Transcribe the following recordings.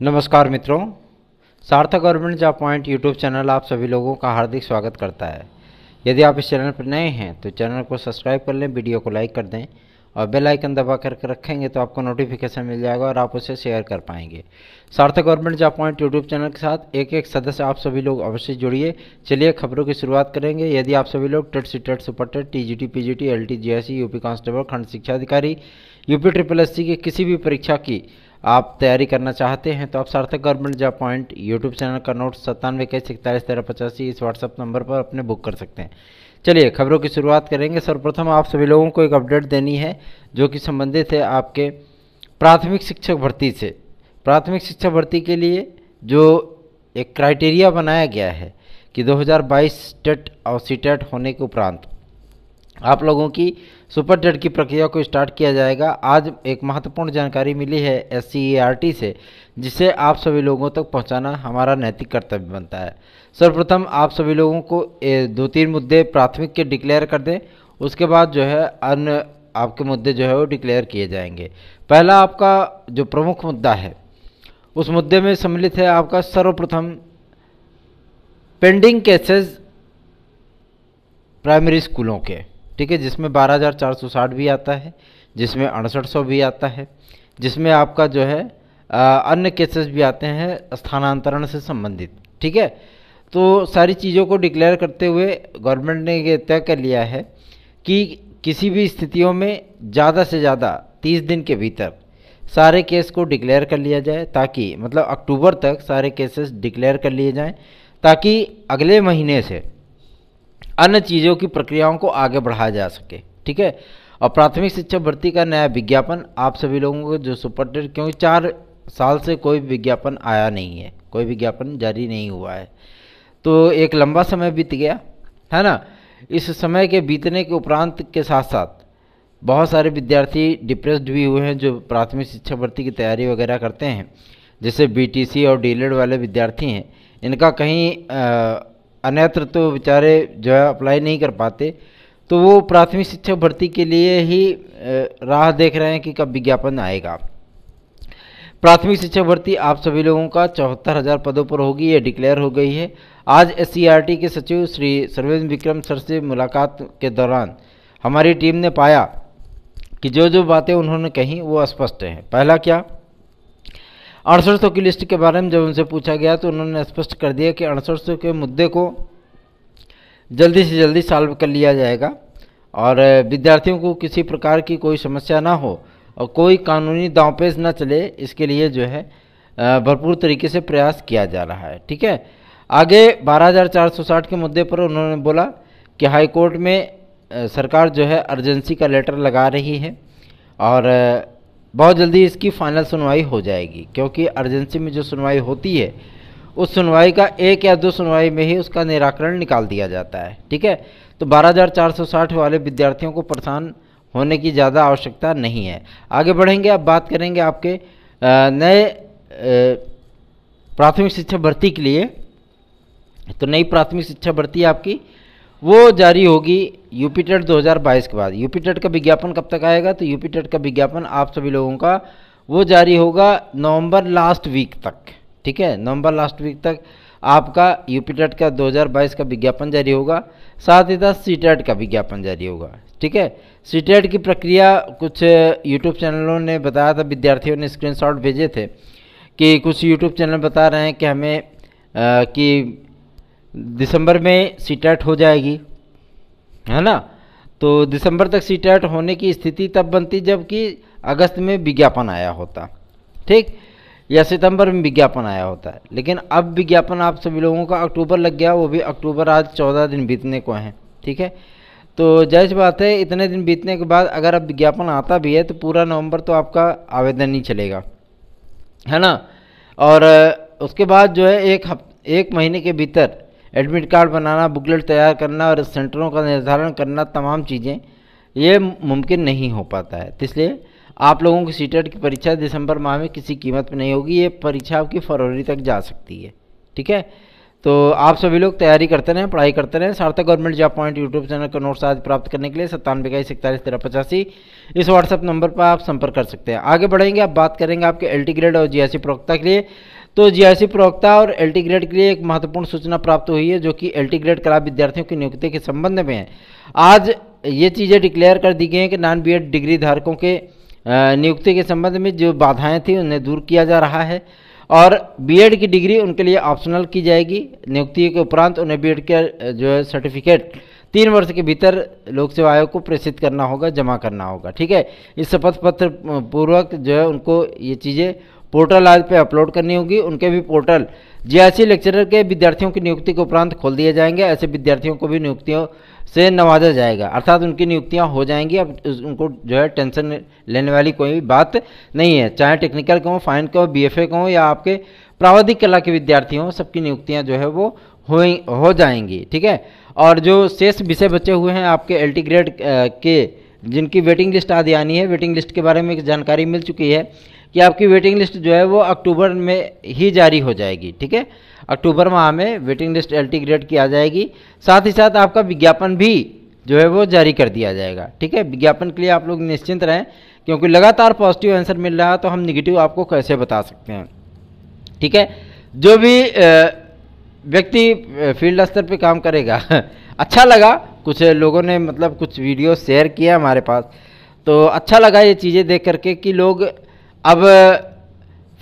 नमस्कार मित्रों, सार्थक government job point YouTube channel आप सभी लोगों का हार्दिक स्वागत करता है। यदि आप इस चैनल पर नए हैं तो चैनल को सब्सक्राइब कर लें, वीडियो को लाइक कर दें और बेल आइकन दबा कर रखेंगे तो आपको नोटिफिकेशन मिल जाएगा और आप उसे शेयर कर पाएंगे। सार्थक government job point YouTube channel के साथ एक एक सदस्य आप सभी लोग अवश्य जुड़िए। चलिए खबरों की शुरुआत करेंगे। यदि आप सभी लोग TET, CTET, super TET, TGT, PGT, LT, JSE, UP constable, खंड शिक्षा अधिकारी, यूपी ट्रिपल एससी की किसी भी परीक्षा की आप तैयारी करना चाहते हैं तो आप सार्थक government job point YouTube channel का नोट 9721411385 इस व्हाट्सएप नंबर पर अपने बुक कर सकते हैं। चलिए खबरों की शुरुआत करेंगे। सर्वप्रथम आप सभी लोगों को एक अपडेट देनी है जो कि संबंधित है आपके प्राथमिक शिक्षक भर्ती से। प्राथमिक शिक्षक भर्ती के लिए जो एक क्राइटेरिया बनाया गया है कि 2022 टेट और सीटेट होने के उपरांत आप लोगों की सुपर टेट की प्रक्रिया को स्टार्ट किया जाएगा। आज एक महत्वपूर्ण जानकारी मिली है SCERT से, जिसे आप सभी लोगों तक पहुंचाना हमारा नैतिक कर्तव्य बनता है। सर्वप्रथम आप सभी लोगों को 2-3 मुद्दे प्राथमिक के डिक्लेयर कर दें, उसके बाद जो है अन्य आपके मुद्दे जो है वो डिक्लेयर किए जाएंगे। पहला आपका जो प्रमुख मुद्दा है उस मुद्दे में सम्मिलित है आपका सर्वप्रथम पेंडिंग केसेस प्राइमरी स्कूलों के, ठीक है, जिसमें 12,460 भी आता है, जिसमें 6800 भी आता है, जिसमें आपका जो है अन्य केसेस भी आते हैं स्थानांतरण से संबंधित, ठीक है। तो सारी चीज़ों को डिक्लेयर करते हुए गवर्नमेंट ने ये तय कर लिया है कि किसी भी स्थितियों में ज़्यादा से ज़्यादा 30 दिन के भीतर सारे केस को डिक्लेयर कर लिया जाए, ताकि मतलब अक्टूबर तक सारे केसेस डिक्लेयर कर लिए जाएं, ताकि अगले महीने से अन्य चीज़ों की प्रक्रियाओं को आगे बढ़ाया जा सके, ठीक है। और प्राथमिक शिक्षक भर्ती का नया विज्ञापन आप सभी लोगों को जो सुपर टेट, क्योंकि 4 साल से कोई विज्ञापन आया नहीं है, कोई विज्ञापन जारी नहीं हुआ है, तो एक लंबा समय बीत गया है ना। इस समय के बीतने के उपरांत के साथ साथ बहुत सारे विद्यार्थी डिप्रेस्ड भी हुए हैं जो प्राथमिक शिक्षक भर्ती की तैयारी वगैरह करते हैं, जैसे BTC और डीलेड वाले विद्यार्थी हैं। इनका कहीं अन्यत्र तो बेचारे जो है अप्लाई नहीं कर पाते, तो वो प्राथमिक शिक्षक भर्ती के लिए ही राह देख रहे हैं कि कब विज्ञापन आएगा। प्राथमिक शिक्षक भर्ती आप सभी लोगों का 74,000 पदों पर होगी, ये डिक्लेयर हो गई है। आज SCERT के सचिव श्री सर्वेंद्र विक्रम सर से मुलाकात के दौरान हमारी टीम ने पाया कि जो जो बातें उन्होंने कही वो स्पष्ट हैं। पहला क्या, 6800 की लिस्ट के बारे में जब उनसे पूछा गया तो उन्होंने स्पष्ट कर दिया कि 6800 के मुद्दे को जल्दी से जल्दी सॉल्व कर लिया जाएगा और विद्यार्थियों को किसी प्रकार की कोई समस्या ना हो और कोई कानूनी दांवपेच ना चले, इसके लिए जो है भरपूर तरीके से प्रयास किया जा रहा है, ठीक है। आगे 12,460 के मुद्दे पर उन्होंने बोला कि हाई कोर्ट में सरकार जो है अर्जेंसी का लेटर लगा रही है और बहुत जल्दी इसकी फाइनल सुनवाई हो जाएगी, क्योंकि अर्जेंसी में जो सुनवाई होती है उस सुनवाई का 1 या 2 सुनवाई में ही उसका निराकरण निकाल दिया जाता है, ठीक है। तो 12,460 वाले विद्यार्थियों को परेशान होने की ज़्यादा आवश्यकता नहीं है। आगे बढ़ेंगे, अब बात करेंगे आपके नए प्राथमिक शिक्षा भर्ती के लिए। तो नई प्राथमिक शिक्षा भर्ती आपकी वो जारी होगी यूपी टेट 2022 के बाद। यूपी टेट का विज्ञापन कब तक आएगा, तो यूपी टेट का विज्ञापन आप सभी लोगों का वो जारी होगा नवंबर लास्ट वीक तक, ठीक है। नवंबर लास्ट वीक तक आपका यूपी टेट का 2022 का विज्ञापन जारी होगा, साथ ही साथ सीटेट का विज्ञापन जारी होगा, ठीक है। सीटेट की प्रक्रिया कुछ यूट्यूब चैनलों ने बताया था, विद्यार्थियों ने स्क्रीनशॉट भेजे थे कि कुछ यूट्यूब चैनल बता रहे हैं कि हमें कि दिसंबर में सीटेट हो जाएगी, है ना। तो दिसंबर तक सीटेट होने की स्थिति तब बनती जबकि अगस्त में विज्ञापन आया होता, ठीक, या सितंबर में विज्ञापन आया होता है। लेकिन अब विज्ञापन आप सभी लोगों का अक्टूबर लग गया, वो भी अक्टूबर आज 14 दिन बीतने को हैं, ठीक है। तो जायज़ बात है, इतने दिन बीतने के बाद अगर अब विज्ञापन आता भी है तो पूरा नवंबर तो आपका आवेदन नहीं चलेगा, है ना। और उसके बाद जो है एक महीने के भीतर एडमिट कार्ड बनाना, बुकलेट तैयार करना और सेंटरों का निर्धारण करना, तमाम चीज़ें ये मुमकिन नहीं हो पाता है। तो इसलिए आप लोगों की सीटेट की परीक्षा दिसंबर माह में किसी कीमत पर नहीं होगी, ये परीक्षा आपकी फरवरी तक जा सकती है, ठीक है। तो आप सभी लोग तैयारी करते रहें, पढ़ाई करते रहें। सार्थक government job point YouTube channel का नोट्स आज प्राप्त करने के लिए 9721411385 इस व्हाट्सएप नंबर पर आप संपर्क कर सकते हैं। आगे बढ़ेंगे, अब बात करेंगे आपके एलटी ग्रेड और जीआईसी प्रवक्ता के लिए। तो जीआईसी प्रवक्ता और एलटी ग्रेड के लिए एक महत्वपूर्ण सूचना प्राप्त हुई है, जो कि एलटी ग्रेड कला विद्यार्थियों की नियुक्ति के संबंध में है। आज ये चीज़ें डिक्लेयर कर दी गई हैं कि नॉन बीएड डिग्री धारकों के नियुक्ति के संबंध में जो बाधाएं थी उन्हें दूर किया जा रहा है और बीएड की डिग्री उनके लिए ऑप्शनल की जाएगी। नियुक्ति के उपरांत उन्हें बीएड के जो है सर्टिफिकेट 3 वर्ष के भीतर लोक सेवा आयोग को प्रेषित करना होगा, जमा करना होगा। ठीक है, इस शपथ पत्र पूर्वक जो है उनको ये चीज़ें पोर्टल आज पे अपलोड करनी होगी। उनके भी पोर्टल जीआईसी लेक्चरर के विद्यार्थियों की नियुक्ति के उपरांत खोल दिए जाएंगे। ऐसे विद्यार्थियों को भी नियुक्तियों से नवाजा जाएगा, अर्थात उनकी नियुक्तियां हो जाएंगी। अब उनको जो है टेंशन लेने वाली कोई बात नहीं है, चाहे टेक्निकल के हों, फाइन के हों, बीएफए के हों या आपके प्रावधिक कला के विद्यार्थी हों, सबकी नियुक्तियां जो है वो हो जाएंगी। ठीक है, और जो शेष विषय बचे हुए हैं आपके एलटी ग्रेड के, जिनकी वेटिंग लिस्ट आदि आनी है, वेटिंग लिस्ट के बारे में जानकारी मिल चुकी है कि आपकी वेटिंग लिस्ट जो है वो अक्टूबर में ही जारी हो जाएगी। ठीक है, अक्टूबर माह में वेटिंग लिस्ट एलटी ग्रेड की आ जाएगी। साथ ही साथ आपका विज्ञापन भी जो है वो जारी कर दिया जाएगा। ठीक है, विज्ञापन के लिए आप लोग निश्चिंत रहें, क्योंकि लगातार पॉजिटिव आंसर मिल रहा है, तो हम निगेटिव आपको कैसे बता सकते हैं। ठीक है, जो भी व्यक्ति फील्ड स्तर पे काम करेगा अच्छा लगा, कुछ लोगों ने मतलब कुछ वीडियो शेयर किया हमारे पास, तो अच्छा लगा ये चीज़ें देख करके कि लोग अब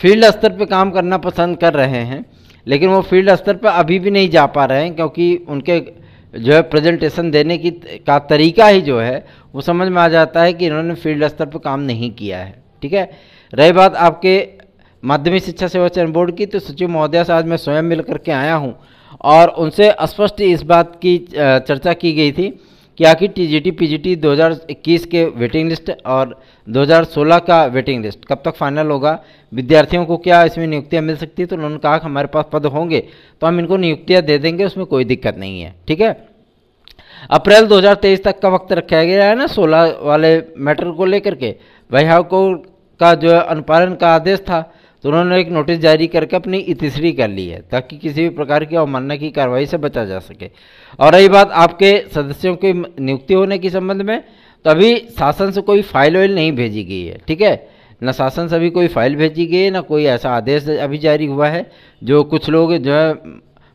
फील्ड स्तर पे काम करना पसंद कर रहे हैं, लेकिन वो फील्ड स्तर पर अभी भी नहीं जा पा रहे हैं, क्योंकि उनके जो है प्रेजेंटेशन देने का तरीका ही जो है वो समझ में आ जाता है कि इन्होंने फील्ड स्तर पर काम नहीं किया है। ठीक है, रही बात आपके माध्यमिक शिक्षा सेवा चयन बोर्ड की, तो सचिव महोदया से आज मैं स्वयं मिल करके आया हूँ और उनसे स्पष्ट इस बात की चर्चा की गई थी कि आखिर टीजीटी पीजीटी 2021 के वेटिंग लिस्ट और 2016 का वेटिंग लिस्ट कब तक फाइनल होगा, विद्यार्थियों को क्या इसमें नियुक्तियां मिल सकती है। तो उन्होंने कहा कि हमारे पास पद होंगे तो हम इनको नियुक्तियां दे देंगे, उसमें कोई दिक्कत नहीं है। ठीक है, अप्रैल 2023 तक का वक्त रखा गया है ना 16 वाले मैटर को लेकर के। वही कोर्ट का जो अनुपालन का आदेश था, तो उन्होंने एक नोटिस जारी करके अपनी इतिश्री कर ली है, ताकि किसी भी प्रकार की अवमानना की कार्रवाई से बचा जा सके। और रही बात आपके सदस्यों की नियुक्ति होने के संबंध में, तो अभी शासन से कोई फाइल वाइल नहीं भेजी गई है। ठीक है, न शासन से अभी कोई फाइल भेजी गई है, न कोई ऐसा आदेश अभी जारी हुआ है। जो कुछ लोग जो है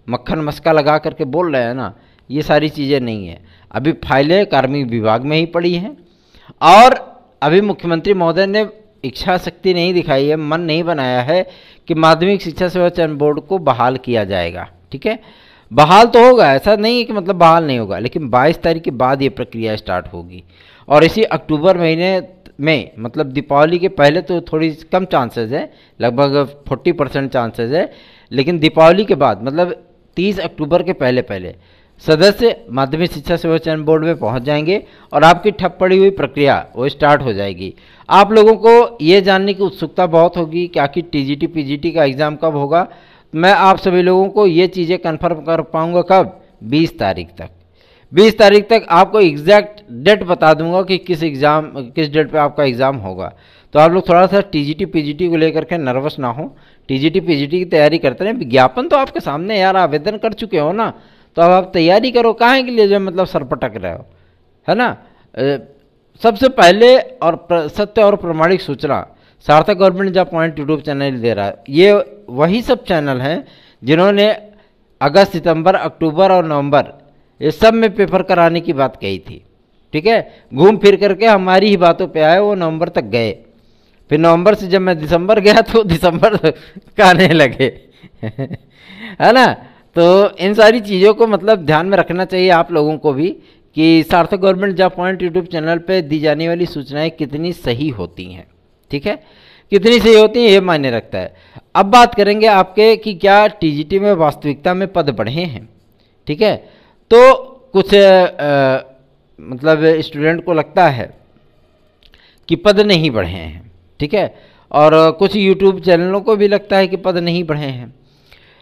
मक्खन मस्का लगा करके बोल रहे हैं ना, ये सारी चीज़ें नहीं है। अभी फाइलें कार्मिक विभाग में ही पड़ी हैं और अभी मुख्यमंत्री महोदय ने इच्छा शक्ति नहीं दिखाई है, मन नहीं बनाया है कि माध्यमिक शिक्षा सेवा चयन बोर्ड को बहाल किया जाएगा। ठीक है, बहाल तो होगा, ऐसा नहीं है कि मतलब बहाल नहीं होगा, लेकिन 22 तारीख के बाद ये प्रक्रिया स्टार्ट होगी और इसी अक्टूबर महीने में, मतलब दीपावली के पहले तो थोड़ी कम चांसेस है, लगभग 40% चांसेस है, लेकिन दीपावली के बाद मतलब 30 अक्टूबर के पहले पहले सदस्य माध्यमिक शिक्षा सेवा चयन बोर्ड में पहुंच जाएंगे और आपकी ठप पड़ी हुई प्रक्रिया वो स्टार्ट हो जाएगी। आप लोगों को ये जानने की उत्सुकता बहुत होगी कि आखिर टीजीटी पीजीटी का एग्ज़ाम कब होगा। मैं आप सभी लोगों को ये चीज़ें कन्फर्म कर पाऊंगा कब, 20 तारीख तक। 20 तारीख तक आपको एग्जैक्ट डेट बता दूंगा कि किस डेट पे आपका एग्ज़ाम होगा। तो आप लोग थोड़ा सा टीजीटी पीजीटी को लेकर के नर्वस ना हो, टीजीटी पीजीटी की तैयारी करते रहें। विज्ञापन तो आपके सामने यार, आवेदन कर चुके हो ना, तो अब आप तैयारी करो, काहे के लिए जो मतलब सरपटक रहे हो, है ना। सबसे पहले और सत्य और प्रमाणिक सूचना सार्थक government job point YouTube channel दे रहा है। ये वही सब चैनल हैं जिन्होंने अगस्त, सितंबर, अक्टूबर और नवंबर ये सब में पेपर कराने की बात कही थी। ठीक है, घूम फिर करके हमारी ही बातों पे आए, वो नवंबर तक गए, फिर नवंबर से जब मैं दिसंबर गया तो दिसंबर का आने लगे है ना। तो इन सारी चीज़ों को मतलब ध्यान में रखना चाहिए आप लोगों को भी कि सार्थक government job point YouTube channel पे दी जाने वाली सूचनाएं कितनी सही होती हैं। ठीक है, कितनी सही होती हैं ये मायने रखता है। अब बात करेंगे आपके कि क्या टीजीटी में वास्तविकता में पद बढ़े हैं। ठीक है, तो कुछ मतलब स्टूडेंट को लगता है कि पद नहीं बढ़े हैं। ठीक है, और कुछ यूट्यूब चैनलों को भी लगता है कि पद नहीं बढ़े हैं,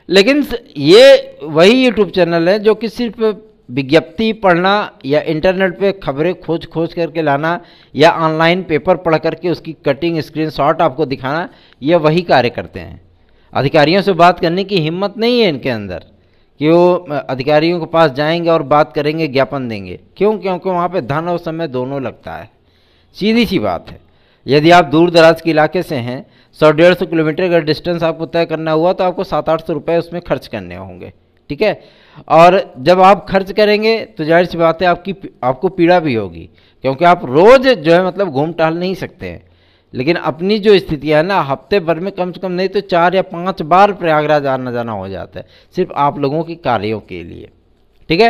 लेकिन ये वही यूट्यूब चैनल है जो कि सिर्फ विज्ञप्ति पढ़ना या इंटरनेट पे खबरें खोज करके लाना या ऑनलाइन पेपर पढ़ करके उसकी कटिंग स्क्रीनशॉट आपको दिखाना, ये वही कार्य करते हैं। अधिकारियों से बात करने की हिम्मत नहीं है इनके अंदर कि वो अधिकारियों के पास जाएंगे और बात करेंगे, ज्ञापन देंगे। क्यों? क्योंकि वहाँ पे धन और समय दोनों लगता है। सीधी सी बात है। यदि आप दूर दराज के इलाके से हैं, 100-150 किलोमीटर का डिस्टेंस आपको तय करना हुआ तो आपको 700-800 रुपये उसमें खर्च करने होंगे, ठीक है। और जब आप खर्च करेंगे तो जाहिर सी बात है आपको पीड़ा भी होगी, क्योंकि आप रोज़ जो है मतलब घूम टहल नहीं सकते हैं। लेकिन अपनी जो स्थिति है ना, हफ्ते भर में कम से कम नहीं तो 4 या 5 बार प्रयागराज आना जाना हो जाता है, सिर्फ आप लोगों के कार्यों के लिए, ठीक है।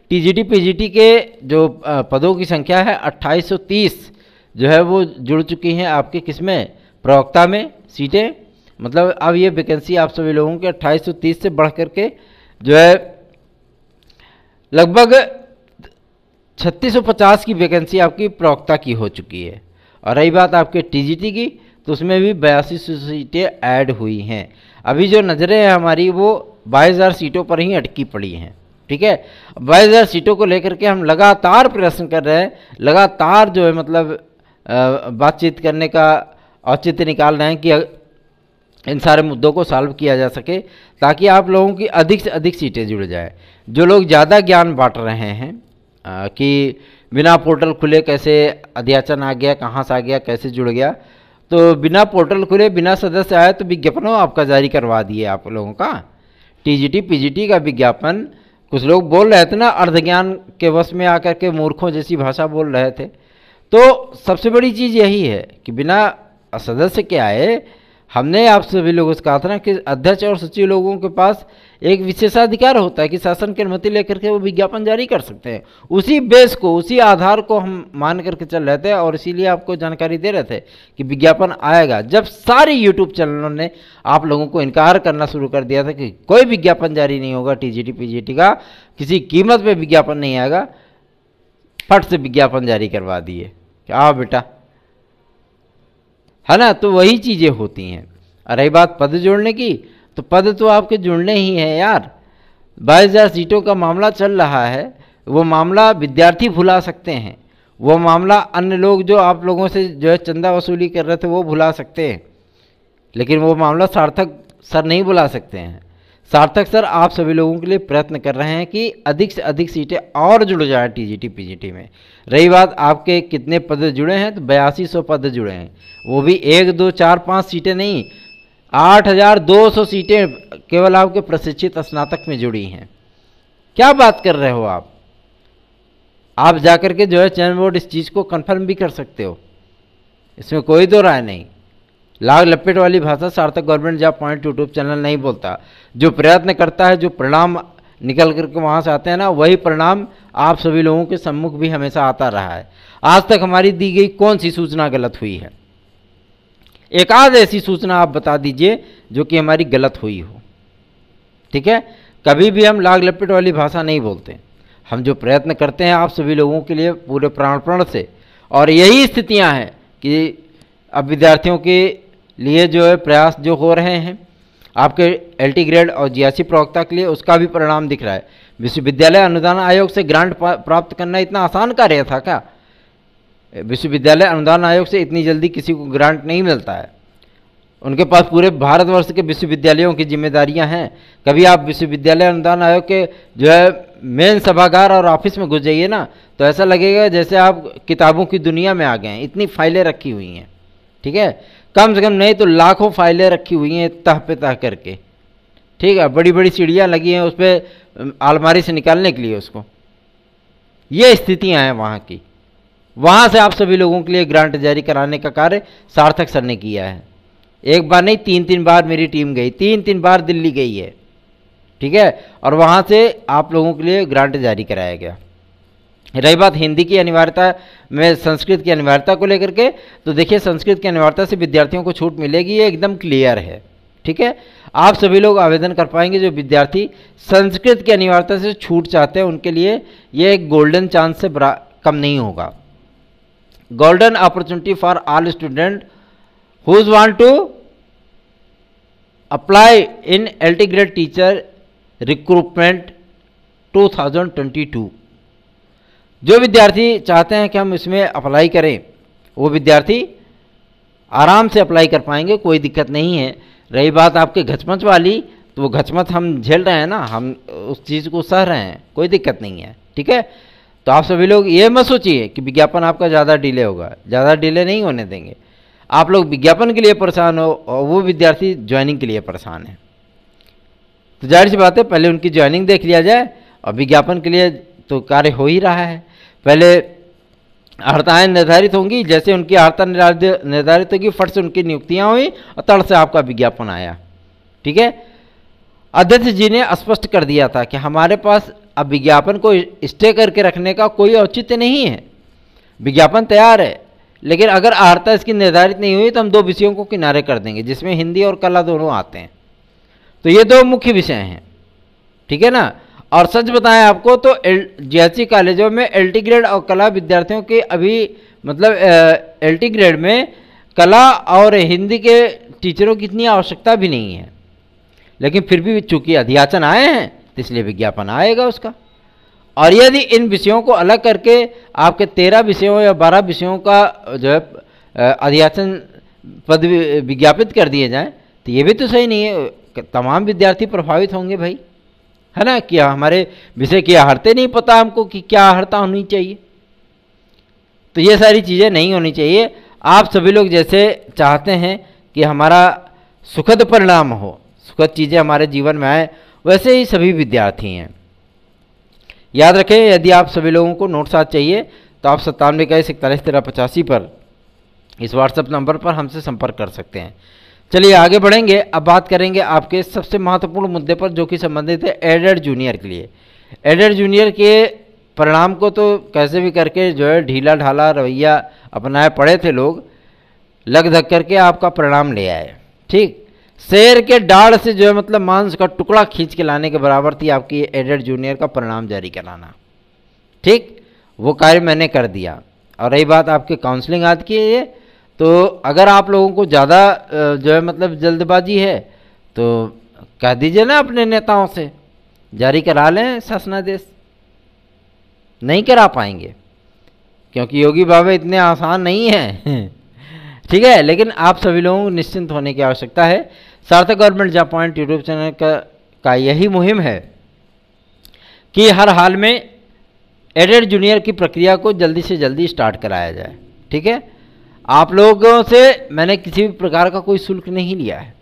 टीजीटी पीजीटी के जो पदों की संख्या है 2830 जो है वो जुड़ चुकी हैं आपके किसमें, प्रवक्ता में सीटें। मतलब अब ये वैकेंसी आप सभी लोगों के 2830 से बढ़ करके जो है लगभग 3650 की वैकेंसी आपकी प्रवक्ता की हो चुकी है। और रही बात आपके टीजीटी की, तो उसमें भी 8200 सीटें ऐड हुई हैं। अभी जो नज़रें हैं हमारी वो 22,000 सीटों पर ही अटकी पड़ी हैं, ठीक है। 22,000 सीटों को लेकर के हम लगातार प्रयत्न कर रहे हैं, लगातार जो है मतलब बातचीत करने का औचित्य निकाल रहे हैं कि इन सारे मुद्दों को सॉल्व किया जा सके, ताकि आप लोगों की अधिक से अधिक सीटें जुड़ जाए। जो लोग ज़्यादा ज्ञान बांट रहे हैं कि बिना पोर्टल खुले कैसे अध्याचन आ गया, कहाँ से आ गया, कैसे जुड़ गया, तो बिना पोर्टल खुले बिना सदस्य आए तो विज्ञापनों आपका जारी करवा दिए आप लोगों का। टीजीटी पीजीटी का विज्ञापन कुछ लोग बोल रहे थे ना, अर्धज्ञान के वश में आकर के मूर्खों जैसी भाषा बोल रहे थे। तो सबसे बड़ी चीज़ यही है कि बिना सदस्य के आए, हमने आप सभी लोगों से कहा था ना कि अध्यक्ष और सचिव लोगों के पास एक विशेषाधिकार होता है कि शासन की अनुमति लेकर के वो विज्ञापन जारी कर सकते हैं। उसी बेस को, उसी आधार को हम मान करके चल रहे थे और इसीलिए आपको जानकारी दे रहे थे कि विज्ञापन आएगा। जब सारे यूट्यूब चैनलों ने आप लोगों को इनकार करना शुरू कर दिया था कि कोई विज्ञापन जारी नहीं होगा टीजीटी पीजीटी का, किसी कीमत पर विज्ञापन नहीं आएगा, फट से विज्ञापन जारी करवा दिए कि आओ बेटा, है ना। तो वही चीज़ें होती हैं। रही बात पद जोड़ने की, तो पद तो आपके जुड़ने ही हैं यार। 22,000 सीटों का मामला चल रहा है, वो मामला विद्यार्थी भुला सकते हैं, वो मामला अन्य लोग जो आप लोगों से जो है चंदा वसूली कर रहे थे वो भुला सकते हैं, लेकिन वो मामला सार्थक सर नहीं बुला सकते हैं। सार्थक सर आप सभी लोगों के लिए प्रयत्न कर रहे हैं कि अधिक से अधिक सीटें और जुड़ जाएँ टीजीटी पीजीटी में। रही बात आपके कितने पद जुड़े हैं, तो 8200 पद जुड़े हैं, वो भी 1, 2, 4, 5 सीटें नहीं, 8,200 सीटें केवल आपके प्रशिक्षित स्नातक में जुड़ी हैं। क्या बात कर रहे हो आप? आप जाकर के जो है चयन बोर्ड इस चीज़ को कंफर्म भी कर सकते हो, इसमें कोई दो राय नहीं। लाग लपेट वाली भाषा सार्थक government job point YouTube channel नहीं बोलता। जो प्रयत्न करता है, जो परिणाम निकल करके वहाँ से आते हैं ना, वही परिणाम आप सभी लोगों के सम्मुख भी हमेशा आता रहा है। आज तक हमारी दी गई कौन सी सूचना गलत हुई है? एक आध ऐसी सूचना आप बता दीजिए जो कि हमारी गलत हुई हो, ठीक है। कभी भी हम लाग लपेट वाली भाषा नहीं बोलते। हम जो प्रयत्न करते हैं आप सभी लोगों के लिए पूरे प्राणपण से, और यही स्थितियां हैं कि अब विद्यार्थियों के लिए जो है प्रयास जो हो रहे हैं आपके एलटी ग्रेड और जीआरसी प्रवक्ता के लिए, उसका भी परिणाम दिख रहा है। विश्वविद्यालय अनुदान आयोग से ग्रांट प्राप्त करना इतना आसान कार्य था क्या? विश्वविद्यालय अनुदान आयोग से इतनी जल्दी किसी को ग्रांट नहीं मिलता है। उनके पास पूरे भारतवर्ष के विश्वविद्यालयों की जिम्मेदारियां हैं। कभी आप विश्वविद्यालय अनुदान आयोग के जो है मेन सभागार और ऑफिस में घुस जाइए ना, तो ऐसा लगेगा जैसे आप किताबों की दुनिया में आ गए हैं, इतनी फाइलें रखी हुई हैं, ठीक है। कम से कम नहीं तो लाखों फाइलें रखी हुई हैं तह पे तह करके, ठीक है। बड़ी बड़ी सीढ़ियाँ लगी हैं उस पर अलमारी से निकालने के लिए उसको। ये स्थितियाँ हैं वहाँ की। वहाँ से आप सभी लोगों के लिए ग्रांट जारी कराने का कार्य सार्थक सर ने किया है। एक बार नहीं, 3-3 बार मेरी टीम गई, 3-3 बार दिल्ली गई है, ठीक है। और वहाँ से आप लोगों के लिए ग्रांट जारी कराया गया। रही बात हिंदी की अनिवार्यता में संस्कृत की अनिवार्यता को लेकर के, तो देखिए संस्कृत की अनिवार्यता से विद्यार्थियों को छूट मिलेगी, ये एकदम क्लियर है, ठीक है। आप सभी लोग आवेदन कर पाएंगे। जो विद्यार्थी संस्कृत की अनिवार्यता से छूट चाहते हैं उनके लिए ये एक गोल्डन चांस से कम नहीं होगा। Golden opportunity for all student whose want to apply in LT grade teacher recruitment 2022। जो विद्यार्थी चाहते हैं कि हम इसमें अप्लाई करें, वो विद्यार्थी आराम से अप्लाई कर पाएंगे, कोई दिक्कत नहीं है। रही बात आपके घचमच वाली, तो वो घचमच हम झेल रहे हैं ना, हम उस चीज़ को सह रहे हैं, कोई दिक्कत नहीं है, ठीक है। तो आप सभी लोग ये मत सोचिए कि विज्ञापन आपका ज़्यादा डिले होगा, ज़्यादा डिले नहीं होने देंगे। आप लोग विज्ञापन के लिए परेशान हो और वो विद्यार्थी ज्वाइनिंग के लिए परेशान है, तो जाहिर सी बात है पहले उनकी ज्वाइनिंग देख लिया जाए, और विज्ञापन के लिए तो कार्य हो ही रहा है। पहले अर्हताएँ निर्धारित होंगी, जैसे उनकी अर्हता निर्धारित होगी, फट से उनकी नियुक्तियाँ हुई और तड़ से आपका विज्ञापन आया, ठीक है। अध्यक्ष जी ने स्पष्ट कर दिया था कि हमारे पास अब विज्ञापन को स्टे करके रखने का कोई औचित्य नहीं है, विज्ञापन तैयार है, लेकिन अगर अर्हता इसकी निर्धारित नहीं हुई तो हम 2 विषयों को किनारे कर देंगे, जिसमें हिंदी और कला दोनों आते हैं। तो ये 2 मुख्य विषय हैं, ठीक है ना। और सच बताएं आपको तो जीएससी कॉलेजों में एलटी ग्रेड और कला विद्यार्थियों के अभी मतलब एलटी ग्रेड में कला और हिंदी के टीचरों की इतनी आवश्यकता भी नहीं है, लेकिन फिर भी चूंकि अधियाचन आए हैं तो इसलिए विज्ञापन आएगा उसका। और यदि इन विषयों को अलग करके आपके 13 विषयों या 12 विषयों का जो है अधियाचन पद विज्ञापित कर दिए जाएं तो ये भी तो सही नहीं है, तमाम विद्यार्थी प्रभावित होंगे भाई, है ना। क्या हमारे विषय की अर्हता नहीं पता हमको कि क्या अर्हता होनी चाहिए, तो ये सारी चीज़ें नहीं होनी चाहिए। आप सभी लोग जैसे चाहते हैं कि हमारा सुखद परिणाम हो, सुखद चीज़ें हमारे जीवन में आए, वैसे ही सभी विद्यार्थी हैं। याद रखें, यदि आप सभी लोगों को नोट्स आज चाहिए तो आप 9721411385 पर इस व्हाट्सएप नंबर पर हमसे संपर्क कर सकते हैं। चलिए आगे बढ़ेंगे। अब बात करेंगे आपके सबसे महत्वपूर्ण मुद्दे पर, जो कि संबंधित है एडेड जूनियर के लिए। एडेड जूनियर के परिणाम को तो कैसे भी करके जो है ढीला ढाला रवैया अपनाए पड़े थे लोग, लग धक करके आपका परिणाम ले आए, ठीक। शेर के डाढ़ से जो है मतलब मांस का टुकड़ा खींच के लाने के बराबर थी आपकी एडेड जूनियर का परिणाम जारी कराना, ठीक। वो कार्य मैंने कर दिया। और रही बात आपके काउंसलिंग आज की है, तो अगर आप लोगों को ज़्यादा जो है मतलब जल्दबाजी है तो कह दीजिए ना अपने नेताओं से, जारी करा लें शासनादेश। नहीं करा पाएंगे क्योंकि योगी बाबा इतने आसान नहीं हैं ठीक है, लेकिन आप सभी लोगों को निश्चिंत होने की आवश्यकता है। सार्थक government job point YouTube channel का यही मुहिम है कि हर हाल में एडेड जूनियर की प्रक्रिया को जल्दी से जल्दी स्टार्ट कराया जाए, ठीक है। आप लोगों से मैंने किसी भी प्रकार का कोई शुल्क नहीं लिया है।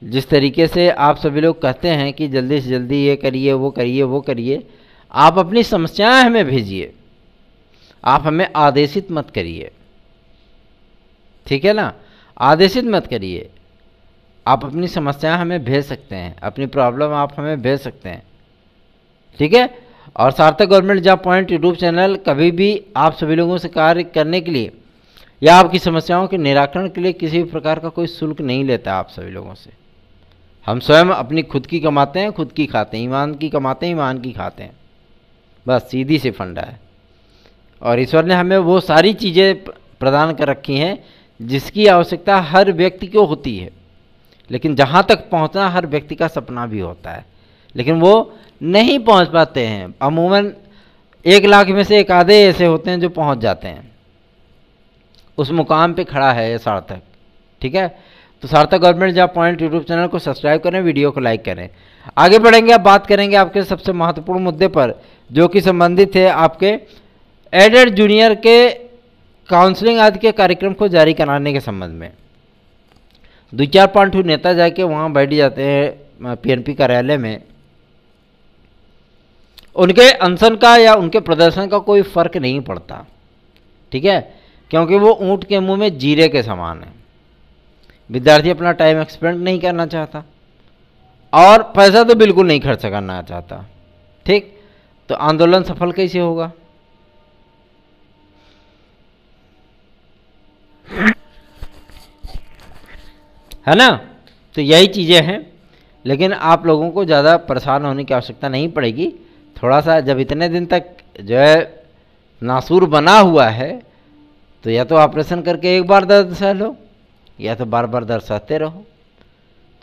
जिस तरीके से आप सभी लोग कहते हैं कि जल्दी से जल्दी ये करिए वो करिए वो करिए, आप अपनी समस्याएं हमें भेजिए, आप हमें आदेशित मत करिए, ठीक है ना। आदेशित मत करिए, आप अपनी समस्याएं हमें भेज सकते हैं, अपनी प्रॉब्लम आप हमें भेज सकते हैं, ठीक है। और सार्थक government job point YouTube channel कभी भी आप सभी लोगों से कार्य करने के लिए या आपकी समस्याओं के निराकरण के लिए किसी भी प्रकार का कोई शुल्क नहीं लेता आप सभी लोगों से। हम स्वयं अपनी खुद की कमाते हैं, खुद की खाते हैं, ईमान की कमाते हैं, ईमान की खाते हैं, बस सीधी सी फंडा है। और ईश्वर ने हमें वो सारी चीज़ें प्रदान कर रखी हैं जिसकी आवश्यकता हर व्यक्ति को होती है, लेकिन जहाँ तक पहुँचना हर व्यक्ति का सपना भी होता है, लेकिन वो नहीं पहुँच पाते हैं। अमूमन 1 लाख में से एक आधे ऐसे होते हैं जो पहुँच जाते हैं, उस मुकाम पे खड़ा है ये सार्थक, ठीक है। तो सार्थक government job point YouTube channel को सब्सक्राइब करें, वीडियो को लाइक करें। आगे बढ़ेंगे, अब बात करेंगे आपके सबसे महत्वपूर्ण मुद्दे पर, जो कि संबंधित है आपके एडेड जूनियर के काउंसलिंग आदि के कार्यक्रम को जारी कराने के संबंध में। 2-4 पांठू नेता जाके वहाँ बैठ जाते हैं पीएनपी कार्यालय में, उनके अनशन का या उनके प्रदर्शन का कोई फर्क नहीं पड़ता, ठीक है, क्योंकि वो ऊँट के मुंह में जीरे के समान है। विद्यार्थी अपना टाइम एक्सपेंड नहीं करना चाहता और पैसा तो बिल्कुल नहीं खर्च करना चाहता, ठीक। तो आंदोलन सफल कैसे होगा? है ना। तो यही चीज़ें हैं, लेकिन आप लोगों को ज़्यादा परेशान होने की आवश्यकता नहीं पड़ेगी। थोड़ा सा जब इतने दिन तक जो है नासूर बना हुआ है तो या तो ऑपरेशन करके एक बार दर्द सह लो या तो बार बार दर्द सहते रहो।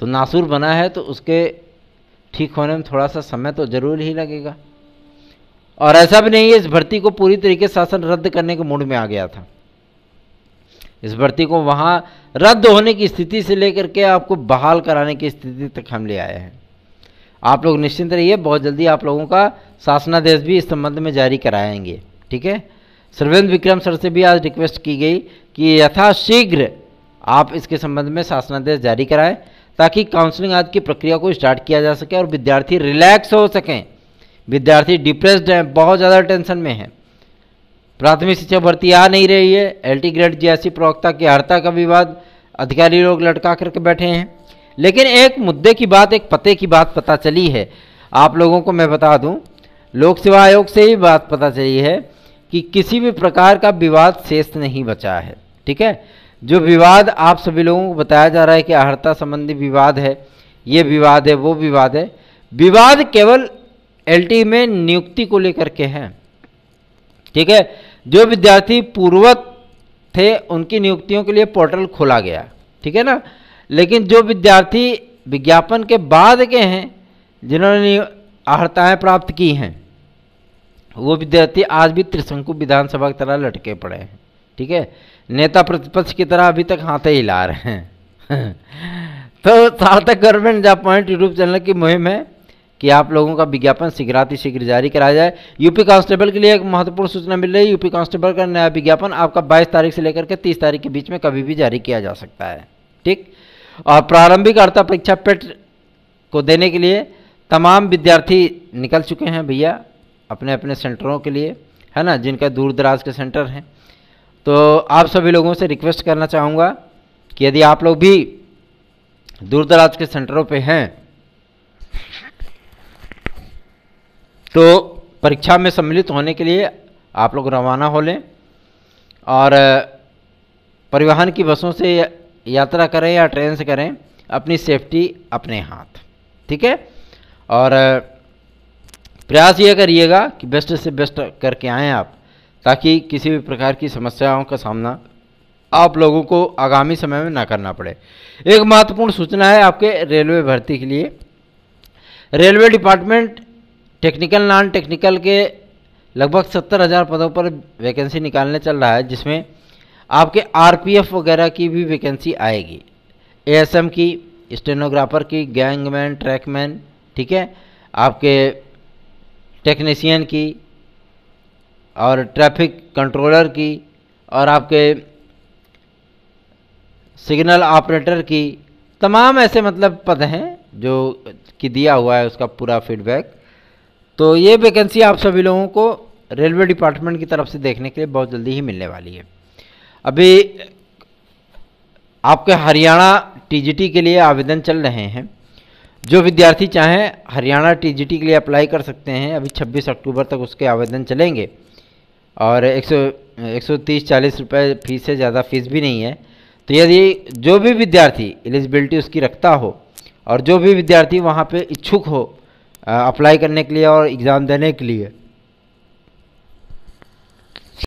तो नासूर बना है तो उसके ठीक होने में थोड़ा सा समय तो जरूर ही लगेगा। और ऐसा भी नहीं है इस भर्ती को पूरी तरीके से शासन रद्द करने के मूड में आ गया था। इस भर्ती को वहाँ रद्द होने की स्थिति से लेकर के आपको बहाल कराने की स्थिति तक हम ले आए हैं। आप लोग निश्चिंत रहिए, बहुत जल्दी आप लोगों का शासनादेश भी इस संबंध में जारी कराएंगे। ठीक है, सर्वेंद्र विक्रम सर से भी आज रिक्वेस्ट की गई कि यथाशीघ्र आप इसके संबंध में शासनादेश जारी कराएं, ताकि काउंसलिंग आदि की प्रक्रिया को स्टार्ट किया जा सके और विद्यार्थी रिलैक्स हो सकें। विद्यार्थी डिप्रेस्ड हैं, बहुत ज़्यादा टेंशन में हैं। प्राथमिक शिक्षक भर्ती आ नहीं रही है, एलटी ग्रेड जीएससी प्रवक्ता की अर्हता का विवाद अधिकारी लोग लटका करके बैठे हैं। लेकिन एक मुद्दे की बात, एक पते की बात पता चली है, आप लोगों को मैं बता दूं, लोक सेवा आयोग से ही बात पता चली है कि किसी भी प्रकार का विवाद शेष नहीं बचा है। ठीक है, जो विवाद आप सभी लोगों को बताया जा रहा है कि अर्हता संबंधी विवाद है, ये विवाद है, वो विवाद है, विवाद केवल एलटी में नियुक्ति को लेकर के है। ठीक है, जो विद्यार्थी पूर्ववत थे उनकी नियुक्तियों के लिए पोर्टल खोला गया, ठीक है ना, लेकिन जो विद्यार्थी विज्ञापन के बाद के हैं, जिन्होंने अर्हताएं प्राप्त की हैं, वो विद्यार्थी आज भी त्रिशंकु विधानसभा की तरह लटके पड़े हैं। ठीक है, नेता प्रतिपक्ष की तरह अभी तक हाथे हिला रहे हैं। तो सार्थक गवर्नमेंट पॉइंट यूट्यूब चैनल की मुहिम है कि आप लोगों का विज्ञापन शीघ्रातिशीघ्र जारी कराया जाए। यूपी कांस्टेबल के लिए एक महत्वपूर्ण सूचना मिल रही है। यूपी कांस्टेबल का नया विज्ञापन आपका 22 तारीख से लेकर के 30 तारीख के बीच में कभी भी जारी किया जा सकता है। ठीक, और प्रारंभिक अर्हता परीक्षा पेट को देने के लिए तमाम विद्यार्थी निकल चुके हैं भैया अपने अपने सेंटरों के लिए, है ना, जिनका दूर दराज के सेंटर हैं। तो आप सभी लोगों से रिक्वेस्ट करना चाहूँगा कि यदि आप लोग भी दूर दराज के सेंटरों पे हैं तो परीक्षा में सम्मिलित होने के लिए आप लोग रवाना हो लें और परिवहन की बसों से यात्रा करें या ट्रेन से करें, अपनी सेफ्टी अपने हाथ। ठीक है, और प्रयास ये करिएगा कि बेस्ट से बेस्ट करके आएँ आप, ताकि किसी भी प्रकार की समस्याओं का सामना आप लोगों को आगामी समय में ना करना पड़े। एक महत्वपूर्ण सूचना है आपके रेलवे भर्ती के लिए। Railway department technical non technical के लगभग 70,000 पदों पर वैकेंसी निकालने चल रहा है, जिसमें आपके आरपीएफ वगैरह की भी वैकेंसी आएगी, एएसएम की, स्टेनोग्राफर की, गैंगमैन, ट्रैकमैन, ठीक है, आपके टेक्नीशियन की और ट्रैफिक कंट्रोलर की और आपके सिग्नल ऑपरेटर की, तमाम ऐसे मतलब पद हैं जो कि दिया हुआ है उसका पूरा फीडबैक। तो ये वैकेंसी आप सभी लोगों को रेलवे डिपार्टमेंट की तरफ से देखने के लिए बहुत जल्दी ही मिलने वाली है। अभी आपके हरियाणा टीजीटी के लिए आवेदन चल रहे हैं। जो विद्यार्थी चाहें हरियाणा टीजीटी के लिए अप्लाई कर सकते हैं। अभी 26 अक्टूबर तक उसके आवेदन चलेंगे और 130-40 रुपये फीस है, ज़्यादा फीस भी नहीं है। तो यदि जो भी विद्यार्थी एलिजिबिलिटी उसकी रखता हो और जो भी विद्यार्थी वहाँ पे इच्छुक हो अप्लाई करने के लिए और एग्ज़ाम देने के लिए,